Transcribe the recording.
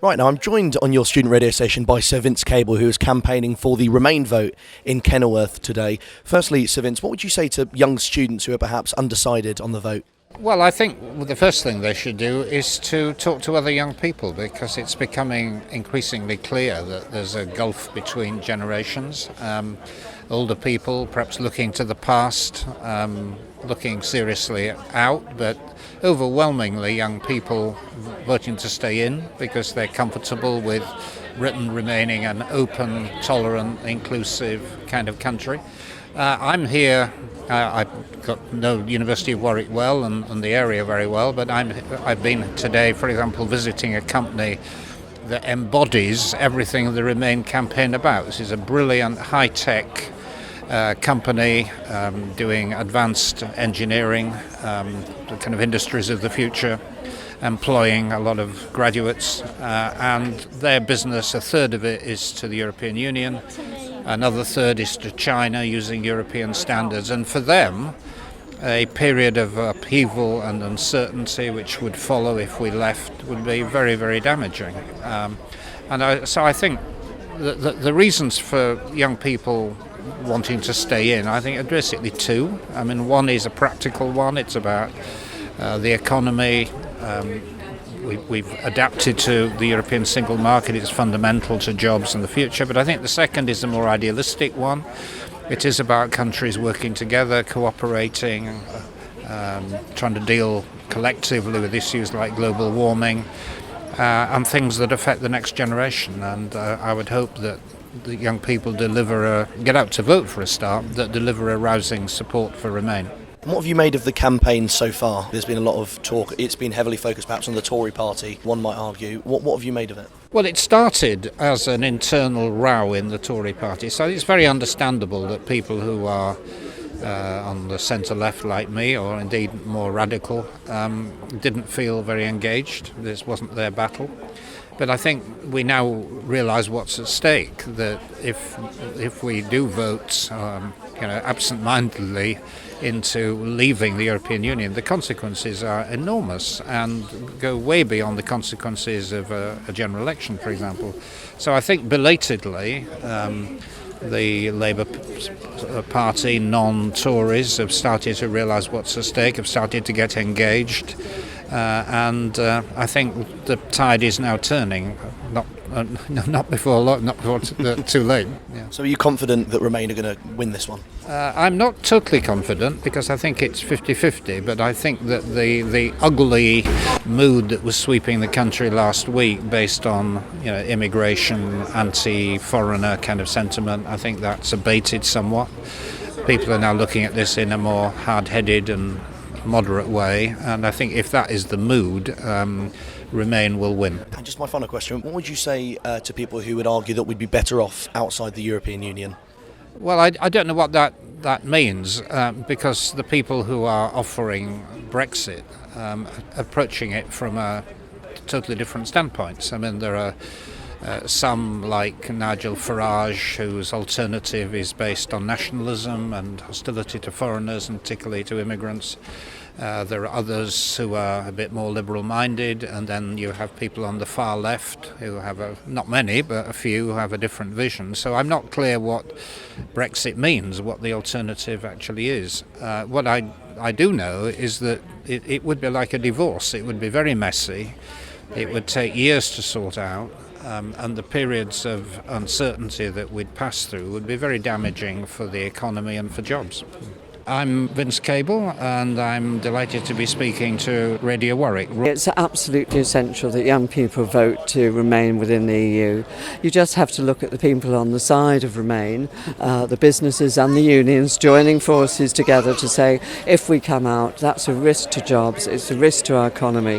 Right, now I'm joined on your student radio station by Sir Vince Cable, who is campaigning for the Remain vote in Kenilworth today. Firstly, Sir Vince, what would you say to young students who are perhaps undecided on the vote? Well, I think the first thing they should do is to talk to other young people, because it's becoming increasingly clear that there's a gulf between generations. Older people perhaps looking to the past, looking seriously out, but overwhelmingly young people voting to stay in because they're comfortable with Britain remaining an open, tolerant, inclusive kind of country. I'm here. I got know University of Warwick well and the area very well, but I've been today, for example, visiting a company that embodies everything the Remain campaign about. This is a brilliant, high-tech company doing advanced engineering, the kind of industries of the future, employing a lot of graduates, and their business, a third of it is to the European Union, another third is to China using European standards, and for them a period of upheaval and uncertainty which would follow if we left would be very, very damaging. So I think the reasons for young people wanting to stay in, I think, are basically two. I mean, one is a practical one. It's about the economy. We've adapted to the European single market. It's fundamental to jobs in the future. But I think the second is a more idealistic one. It is about countries working together, cooperating, trying to deal collectively with issues like global warming and things that affect the next generation. And I would hope that the young people get out to vote for a start, that deliver a rousing support for Remain. And what have you made of the campaign so far? There's been a lot of talk. It's been heavily focused perhaps on the Tory party, one might argue. What have you made of it? Well, it started as an internal row in the Tory party, so it's very understandable that people who are on the centre-left like me, or indeed more radical, didn't feel very engaged. This wasn't their battle. But I think we now realise what's at stake, that if we do vote absent-mindedly into leaving the European Union, the consequences are enormous and go way beyond the consequences of a general election, for example. So I think belatedly the Labour Party, non-Tories, have started to realise what's at stake, have started to get engaged, and I think the tide is now turning. Not before too late. Yeah. So are you confident that Remain are going to win this one? I'm not totally confident, because I think it's 50-50, but I think that the ugly mood that was sweeping the country last week based on immigration, anti-foreigner kind of sentiment, I think that's abated somewhat. People are now looking at this in a more hard-headed and moderate way, and I think if that is the mood, Remain will win. And just my final question, what would you say to people who would argue that we'd be better off outside the European Union? Well, I don't know what that means, because the people who are offering Brexit approaching it from a totally different standpoints. I mean, there are some like Nigel Farage, whose alternative is based on nationalism and hostility to foreigners, and particularly to immigrants. There are others who are a bit more liberal-minded, and then you have people on the far left who have not many, but a few who have a different vision. So I'm not clear what Brexit means, what the alternative actually is. What I do know is that it would be like a divorce. It would be very messy. It would take years to sort out. And the periods of uncertainty that we'd pass through would be very damaging for the economy and for jobs. I'm Vince Cable, and I'm delighted to be speaking to Radio Warwick. It's absolutely essential that young people vote to remain within the EU. You just have to look at the people on the side of Remain, the businesses and the unions joining forces together to say, if we come out, that's a risk to jobs, it's a risk to our economy.